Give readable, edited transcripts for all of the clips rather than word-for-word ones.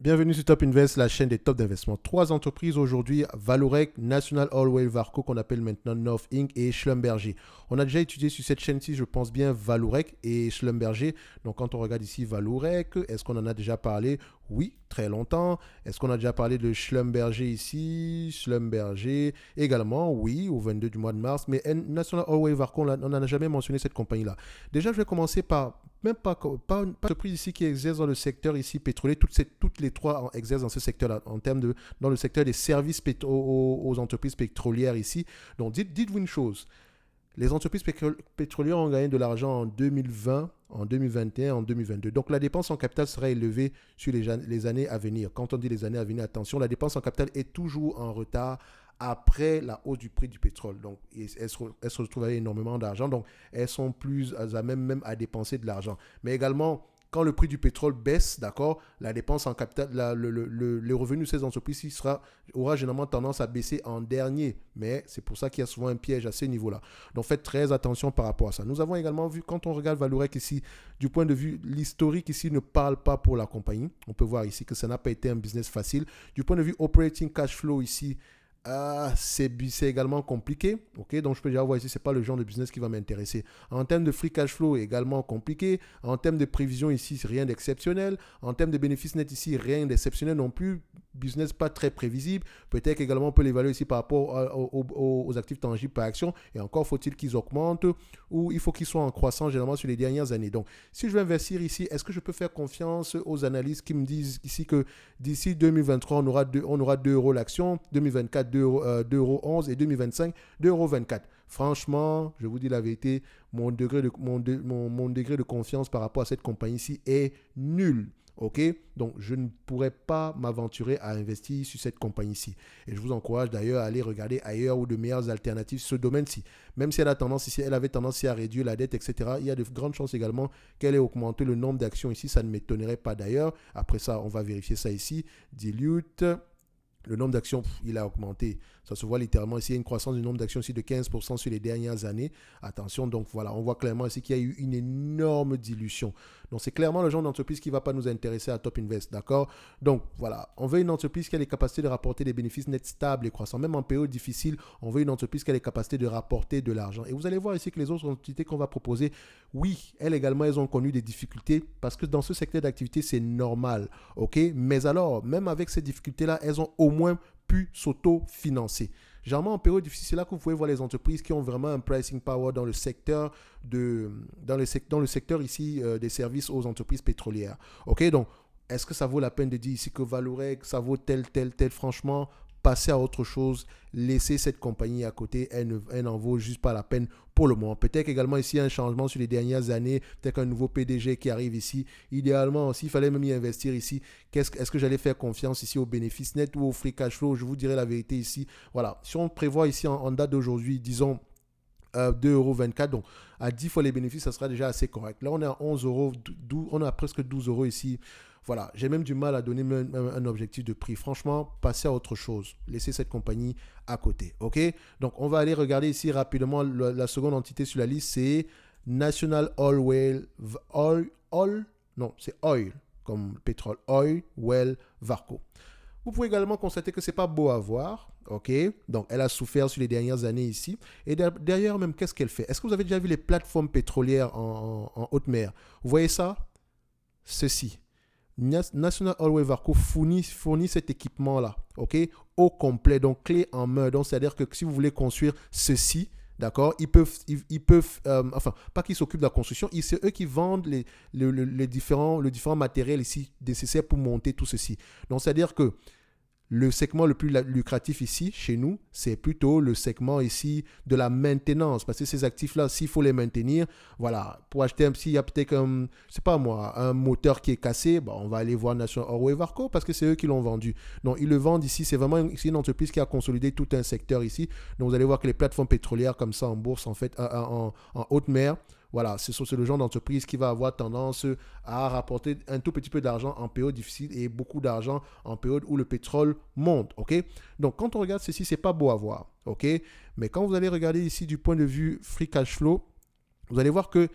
Bienvenue sur Top Invest, la chaîne des top d'investissement. Trois entreprises aujourd'hui, Valorec, National Oilwell Varco, qu'on appelle maintenant North Inc. et Schlumberger. On a déjà étudié sur cette chaîne-ci, je pense bien, Valorec et Schlumberger. Donc quand on regarde ici Valorec, est-ce qu'on en a déjà parlé? Oui, très longtemps. Est-ce qu'on a déjà parlé de Schlumberger ici? Schlumberger également, oui, au 22 du mois de mars. Mais National Oilwell Varco, on n'a jamais mentionné cette compagnie-là. Déjà, je vais commencer par même pas une entreprise ici qui exerce dans le secteur ici pétrolier. Toutes les trois exercent dans ce secteur-là, en termes de, dans le secteur des services aux entreprises pétrolières ici. Donc, dites-vous une chose. Les entreprises pétrolières ont gagné de l'argent en 2020, en 2021, en 2022. Donc, la dépense en capital sera élevée sur les années à venir. Quand on dit les années à venir, attention, la dépense en capital est toujours en retard après la hausse du prix du pétrole. Donc, elles se retrouvent avec énormément d'argent. Donc, elles sont plus à même à dépenser de l'argent. Mais également, quand le prix du pétrole baisse, d'accord, la dépense en capital, le revenu de ces entreprises aura généralement tendance à baisser en dernier. Mais c'est pour ça qu'il y a souvent un piège à ce niveau-là. Donc faites très attention par rapport à ça. Nous avons également vu, quand on regarde Valorec ici, du point de vue, l'historique ici ne parle pas pour la compagnie. On peut voir ici que ça n'a pas été un business facile. Du point de vue operating cash flow ici, c'est également compliqué. Ok, donc je peux déjà voir ici, c'est pas le genre de business qui va m'intéresser. En termes de free cash flow, également compliqué. En termes de prévision ici, rien d'exceptionnel. En termes de bénéfices net ici, rien d'exceptionnel non plus. Business pas très prévisible. Peut-être également on peut l'évaluer ici par rapport aux actifs tangibles par action. Et encore faut-il qu'ils augmentent ou il faut qu'ils soient en croissance généralement sur les dernières années. Donc, si je veux investir ici, est-ce que je peux faire confiance aux analystes qui me disent ici que d'ici 2023, on aura 2 euros l'action, 2024, 2,11 euros et 2025, 2,24 euros. Franchement, je vous dis la vérité, mon degré de confiance par rapport à cette compagnie-ci est nul. Ok, donc je ne pourrais pas m'aventurer à investir sur cette compagnie-ci. Et je vous encourage d'ailleurs à aller regarder ailleurs ou de meilleures alternatives sur ce domaine-ci. Même si elle avait tendance à réduire la dette, etc., il y a de grandes chances également qu'elle ait augmenté le nombre d'actions ici. Ça ne m'étonnerait pas d'ailleurs. Après ça, on va vérifier ça ici. Dilute. Le nombre d'actions, il a augmenté. Ça se voit littéralement ici. Il y a une croissance du nombre d'actions ici de 15% sur les dernières années. Attention, donc voilà, on voit clairement ici qu'il y a eu une énorme dilution. Donc c'est clairement le genre d'entreprise qui ne va pas nous intéresser à Top Invest, d'accord? Donc voilà, on veut une entreprise qui a les capacités de rapporter des bénéfices nets stables et croissants. Même en période difficile, on veut une entreprise qui a les capacités de rapporter de l'argent. Et vous allez voir ici que les autres entités qu'on va proposer, oui, elles également, elles ont connu des difficultés parce que dans ce secteur d'activité, c'est normal, ok? Mais alors, même avec ces difficultés-là, elles ont au moins pu s'auto-financer. Généralement, en période difficile, c'est là que vous pouvez voir les entreprises qui ont vraiment un pricing power dans le secteur, dans le secteur ici des services aux entreprises pétrolières. Ok, donc est-ce que ça vaut la peine de dire ici que Valorec, ça vaut tel, franchement, passer à autre chose, laisser cette compagnie à côté, elle n'en vaut juste pas la peine pour le moment. Peut-être également ici un changement sur les dernières années, peut-être un nouveau PDG qui arrive ici. Idéalement, s'il fallait même y investir ici, est-ce que j'allais faire confiance ici aux bénéfices nets ou au free cash flow? Je vous dirais la vérité ici. Voilà, si on prévoit ici en date d'aujourd'hui, disons 2,24 €, donc à 10 fois les bénéfices, ça sera déjà assez correct. Là, on est à 11 euros, on est à presque 12 euros ici. Voilà, j'ai même du mal à donner un objectif de prix. Franchement, passez à autre chose. Laissez cette compagnie à côté. OK? Donc, on va aller regarder ici rapidement la seconde entité sur la liste. C'est National Oil, non, c'est Oil, comme pétrole. Oil, Well, Varco. Vous pouvez également constater que c'est pas beau à voir. OK? Donc, elle a souffert sur les dernières années ici. Et derrière même, qu'est-ce qu'elle fait? Est-ce que vous avez déjà vu les plateformes pétrolières en haute mer? Vous voyez ça? Ceci. National Oilwell Varco fournit cet équipement-là, ok, au complet, donc clé en main. Donc, c'est-à-dire que si vous voulez construire ceci, d'accord, ils peuvent enfin, pas qu'ils s'occupent de la construction, c'est eux qui vendent les différents matériels ici nécessaires pour monter tout ceci. Donc, c'est-à-dire que le segment le plus lucratif ici, chez nous, c'est plutôt le segment ici de la maintenance. Parce que ces actifs-là, s'il faut les maintenir, voilà, pour acheter s'il y a peut-être je sais pas moi, un moteur qui est cassé, bon, on va aller voir National Oilwell Varco parce que c'est eux qui l'ont vendu. Donc, ils le vendent ici. C'est vraiment une entreprise qui a consolidé tout un secteur ici. Donc, vous allez voir que les plateformes pétrolières comme ça en bourse, en fait, en haute mer, voilà, c'est le genre d'entreprise qui va avoir tendance à rapporter un tout petit peu d'argent en période difficile et beaucoup d'argent en période où le pétrole monte. Ok, donc, quand on regarde ceci, c'est pas beau à voir. Ok, mais quand vous allez regarder ici du point de vue free cash flow, vous allez voir que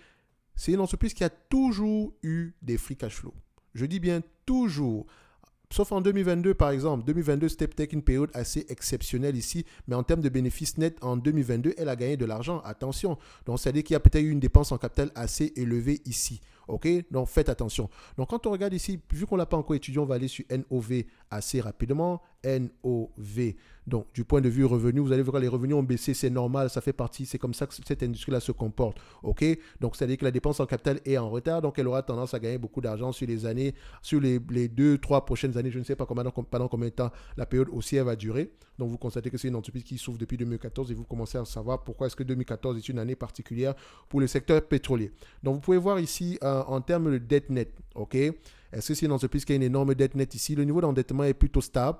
c'est une entreprise qui a toujours eu des free cash flow. Je dis bien toujours. Sauf en 2022, par exemple. 2022, c'était peut-être une période assez exceptionnelle ici, mais en termes de bénéfices nets, en 2022, elle a gagné de l'argent. Attention. Donc, ça veut dire qu'il y a peut-être eu une dépense en capital assez élevée ici. OK? Donc, faites attention. Donc, quand on regarde ici, vu qu'on ne l'a pas encore étudié, on va aller sur NOV assez rapidement. NOV. Donc, du point de vue revenu, vous allez voir que les revenus ont baissé, c'est normal, ça fait partie, c'est comme ça que cette industrie-là se comporte. OK? Donc, ça veut dire que la dépense en capital est en retard, donc elle aura tendance à gagner beaucoup d'argent sur les années, sur les 2-3 prochaines années. Je ne sais pas pendant combien de temps la période haussière va durer. Donc, vous constatez que c'est une entreprise qui souffre depuis 2014 et vous commencez à savoir pourquoi est-ce que 2014 est une année particulière pour le secteur pétrolier. Donc, vous pouvez voir ici en termes de dette nette. OK? Est-ce que c'est une entreprise qui a une énorme dette nette ici? Le niveau d'endettement est plutôt stable.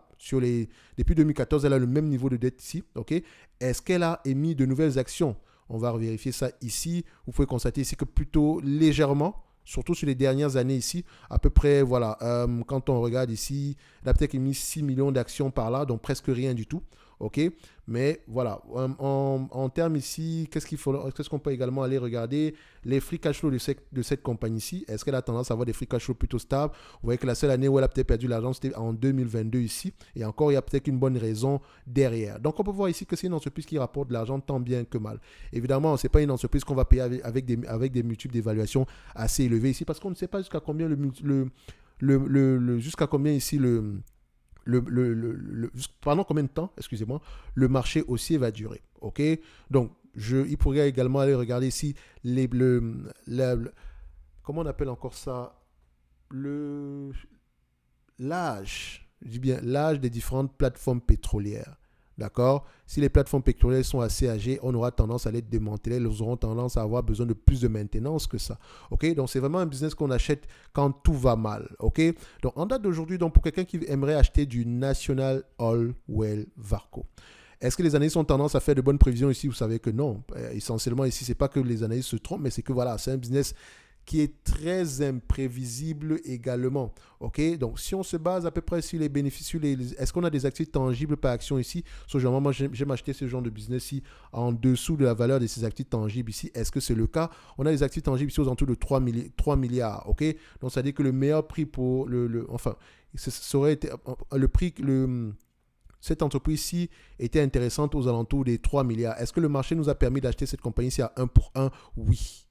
Depuis 2014, elle a le même niveau de dette ici. OK? Est-ce qu'elle a émis de nouvelles actions? On va vérifier ça ici. Vous pouvez constater ici que plutôt légèrement, surtout sur les dernières années ici, à peu près, voilà, quand on regarde ici, elle a peut-être émis 6 millions d'actions par là, donc presque rien du tout. OK? Mais voilà, en termes ici, qu'est-ce qu'on peut également aller regarder? Les free cash flow de cette compagnie ici. Est-ce qu'elle a tendance à avoir des free cash flow plutôt stables? Vous voyez que la seule année où elle a peut-être perdu l'argent, c'était en 2022 ici. Et encore, il y a peut-être une bonne raison derrière. Donc, on peut voir ici que c'est une entreprise qui rapporte de l'argent tant bien que mal. Évidemment, ce n'est pas une entreprise qu'on va payer avec des multiples d'évaluation assez élevés ici parce qu'on ne sait pas jusqu'à combien jusqu'à combien ici pendant combien de temps, excusez-moi, le marché haussier va durer. OK? Donc, il pourrait également aller regarder ici comment on appelle encore ça? L'âge. Je dis bien l'âge des différentes plateformes pétrolières. D'accord? Si les plateformes pétrolières sont assez âgées, on aura tendance à les démanteler. Elles auront tendance à avoir besoin de plus de maintenance que ça. OK? Donc, c'est vraiment un business qu'on achète quand tout va mal. OK? Donc, en date d'aujourd'hui, pour quelqu'un qui aimerait acheter du National Oil Well Varco, est-ce que les analystes ont tendance à faire de bonnes prévisions ici? Vous savez que non. Essentiellement, ici, ce n'est pas que les analystes se trompent, mais c'est que voilà, c'est un business qui est très imprévisible également. OK? Donc, si on se base à peu près sur les bénéfices, est-ce qu'on a des actifs tangibles par action ici? Généralement, moi, j'aime acheter ce genre de business ici en dessous de la valeur de ces actifs tangibles ici. Est-ce que c'est le cas? On a des actifs tangibles ici aux alentours de 3 milliards. OK? Donc, ça veut dire que le meilleur prix pour enfin, ça aurait été le prix, cette entreprise-ci était intéressante aux alentours des 3 milliards. Est-ce que le marché nous a permis d'acheter cette compagnie-ci à 1 pour 1? Oui.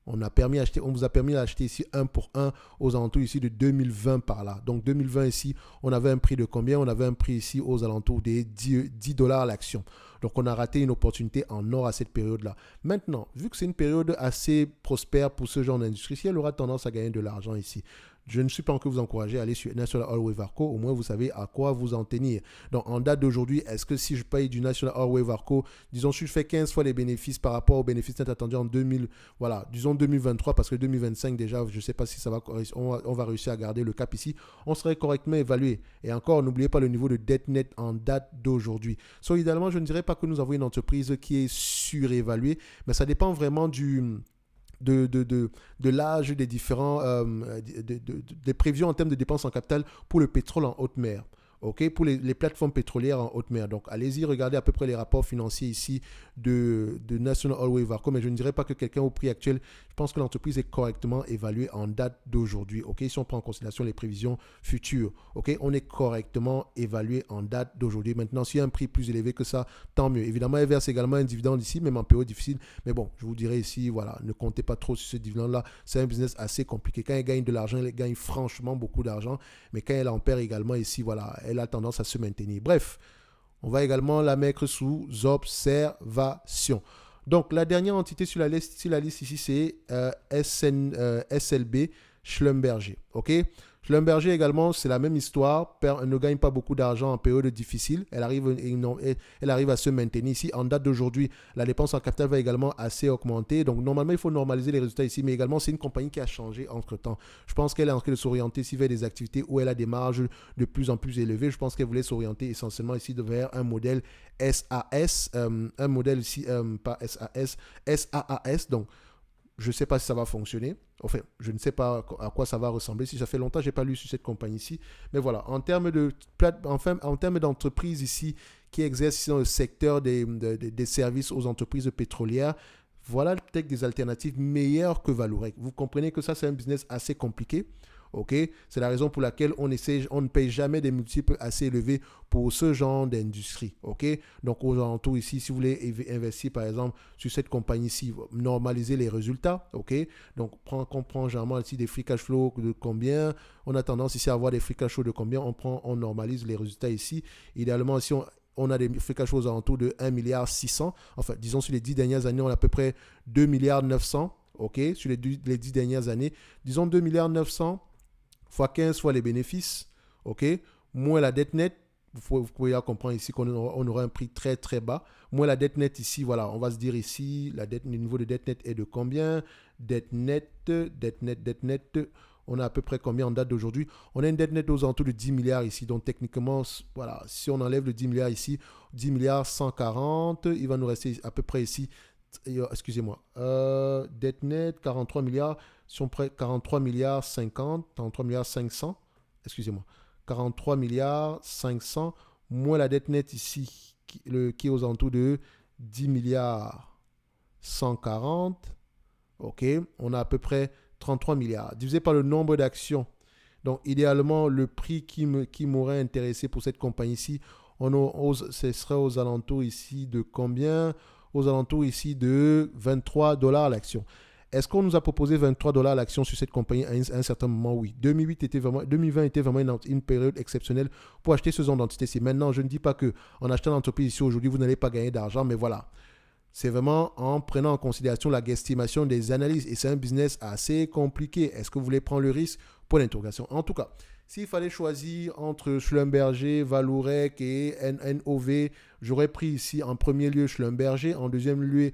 On vous a permis d'acheter ici 1 pour 1 aux alentours ici de 2020 par là. Donc 2020 ici, on avait un prix de combien? On avait un prix ici aux alentours des 10 dollars l'action. Donc on a raté une opportunité en or à cette période-là. Maintenant, vu que c'est une période assez prospère pour ce genre d'industrie, si elle aura tendance à gagner de l'argent ici, je ne suis pas encore vous encourager à aller sur National Oilway Varco. Au moins, vous savez à quoi vous en tenir. Donc, en date d'aujourd'hui, est-ce que si je paye du National Oilway Varco, disons, si je fais 15 fois les bénéfices par rapport aux bénéfices net attendus en 2000, voilà, disons 2023, parce que 2025, déjà, je ne sais pas si ça va, on va réussir à garder le cap ici, on serait correctement évalué. Et encore, n'oubliez pas le niveau de dette nette en date d'aujourd'hui. Idéalement, je ne dirais pas que nous avons une entreprise qui est surévaluée, mais ça dépend vraiment de l'âge des différents des prévisions en termes de dépenses en capital pour le pétrole en haute mer. OK, pour les plateformes pétrolières en haute mer. Donc, allez-y, regardez à peu près les rapports financiers ici de National Oilway Varco, mais je ne dirais pas que quelqu'un au prix actuel, je pense que l'entreprise est correctement évaluée en date d'aujourd'hui. OK, si on prend en considération les prévisions futures, OK, on est correctement évalué en date d'aujourd'hui. Maintenant, s'il y a un prix plus élevé que ça, tant mieux. Évidemment, elle verse également un dividende ici, même en période difficile. Mais bon, je vous dirais ici, voilà, ne comptez pas trop sur ce dividende-là. C'est un business assez compliqué. Quand elle gagne de l'argent, elle gagne franchement beaucoup d'argent. Mais quand elle en perd également ici, voilà, elle a tendance à se maintenir. Bref, on va également la mettre sous observation. Donc, la dernière entité sur la liste ici, c'est SLB Schlumberger. OK? Schlumberger également, c'est la même histoire. Elle ne gagne pas beaucoup d'argent en période difficile. Elle arrive à se maintenir ici. En date d'aujourd'hui, la dépense en capital va également assez augmenter. Donc, normalement, il faut normaliser les résultats ici. Mais également, c'est une compagnie qui a changé entre-temps. Je pense qu'elle est en train de s'orienter ici vers des activités où elle a des marges de plus en plus élevées. Je pense qu'elle voulait s'orienter essentiellement ici vers un modèle SAS. Un modèle ici, pas SAS, SaaS. Donc, je ne sais pas si ça va fonctionner. Enfin, je ne sais pas à quoi ça va ressembler. Si ça fait longtemps que je n'ai pas lu sur cette compagnie ici. Mais voilà, en termes d'entreprise ici qui exerce ici dans le secteur des services aux entreprises pétrolières, voilà peut-être des alternatives meilleures que Vallourec. Vous comprenez que ça, c'est un business assez compliqué. Ok, c'est la raison pour laquelle on ne paye jamais des multiples assez élevés pour ce genre d'industrie. Ok, donc aux alentours ici, si vous voulez investir par exemple sur cette compagnie-ci, normaliser les résultats. Ok, donc on prend généralement ici des free cash flow de combien. On a tendance ici à avoir des free cash flow de combien. On normalise les résultats ici. Idéalement, si on a des free cash flows aux alentours de 1,6 milliard. Enfin, disons sur les 10 dernières années, on a à peu près 2,9 milliards. Ok, sur les 10 dernières années, disons 2,9 milliards fois 15 fois les bénéfices, ok, moins la dette nette, vous pouvez là comprendre ici qu'on aura un prix très très bas, moins la dette nette ici, voilà, on va se dire ici, le niveau de dette nette est de combien, dette nette, on a à peu près combien en date d'aujourd'hui, on a une dette nette aux alentours de 10 milliards ici, donc techniquement, voilà, si on enlève le 10 milliards ici, 10 milliards 140, il va nous rester à peu près ici, excusez-moi, dette nette, 43 milliards, si on prend 43 milliards 50, 43 milliards 500, excusez-moi, 43 milliards 500, moins la dette nette ici, qui est aux alentours de 10 milliards 140, ok, on a à peu près 33 milliards, divisé par le nombre d'actions. Donc, idéalement, le prix qui m'aurait intéressé pour cette compagnie-ci, ce serait aux alentours ici de combien? Aux alentours ici de 23 dollars l'action. Est-ce qu'on nous a proposé 23 dollars l'action sur cette compagnie à un certain moment? Oui. 2020 était vraiment une période exceptionnelle pour acheter ce genre d'entité-ci. Maintenant, je ne dis pas qu'en achetant l'entreprise ici aujourd'hui, vous n'allez pas gagner d'argent, mais voilà. C'est vraiment en prenant en considération la guesstimation des analyses. Et c'est un business assez compliqué. Est-ce que vous voulez prendre le risque? Pour l'interrogation. En tout cas, s'il fallait choisir entre Schlumberger, Vallourec et NOV, j'aurais pris ici en premier lieu Schlumberger, en deuxième lieu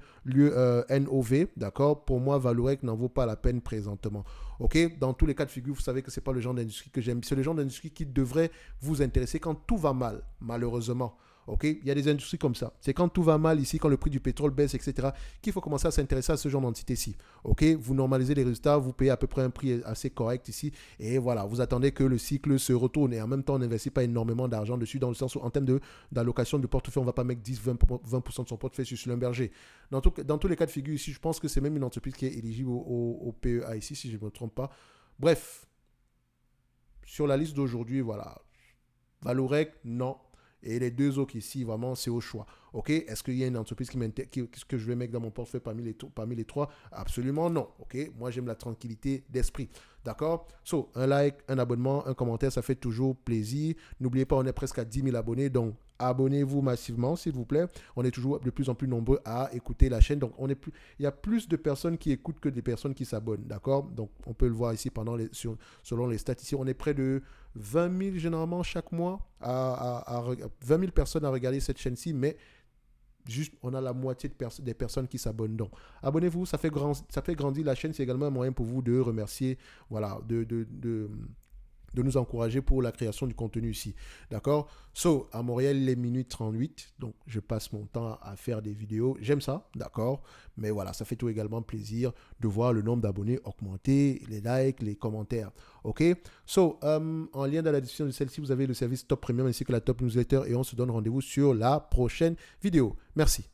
NOV. D'accord? Pour moi, Vallourec n'en vaut pas la peine présentement. Ok? Dans tous les cas de figure, vous savez que ce n'est pas le genre d'industrie que j'aime. C'est le genre d'industrie qui devrait vous intéresser quand tout va mal, malheureusement. Ok, il y a des industries comme ça. C'est quand tout va mal ici, quand le prix du pétrole baisse, etc., qu'il faut commencer à s'intéresser à ce genre d'entité-ci. Ok, vous normalisez les résultats, vous payez à peu près un prix assez correct ici, et voilà, vous attendez que le cycle se retourne. Et en même temps, on n'investit pas énormément d'argent dessus, dans le sens où, en termes d'allocation de portefeuille, on ne va pas mettre 10-20% de son portefeuille sur Schlumberger. Dans tous les cas de figure ici, je pense que c'est même une entreprise qui est éligible au PEA ici, si je ne me trompe pas. Bref, sur la liste d'aujourd'hui, voilà. Vallourec, non. Et les deux autres ici, vraiment, c'est au choix. OK? Est-ce qu'il y a une entreprise que je vais mettre dans mon portefeuille parmi les trois? Absolument non. OK? Moi, j'aime la tranquillité d'esprit. D'accord? So, un like, un abonnement, un commentaire, ça fait toujours plaisir. N'oubliez pas, on est presque à 10 000 abonnés. Donc, abonnez-vous massivement, s'il vous plaît. On est toujours de plus en plus nombreux à écouter la chaîne. Donc, il y a plus de personnes qui écoutent que des personnes qui s'abonnent. D'accord? Donc, on peut le voir ici selon les stats. Ici, on est près de 20 000 généralement chaque mois, 20 000 personnes à regarder cette chaîne-ci, mais juste on a la moitié des personnes qui s'abonnent. Donc, abonnez-vous, ça fait grandir la chaîne. C'est également un moyen pour vous de remercier, voilà, de nous encourager pour la création du contenu ici. D'accord? So, à Montréal, il est minuit 38. Donc, je passe mon temps à faire des vidéos. J'aime ça, d'accord? Mais voilà, ça fait tout également plaisir de voir le nombre d'abonnés augmenter, les likes, les commentaires. OK? So, en lien dans la description de celle-ci, vous avez le service Top Premium ainsi que la Top Newsletter et on se donne rendez-vous sur la prochaine vidéo. Merci.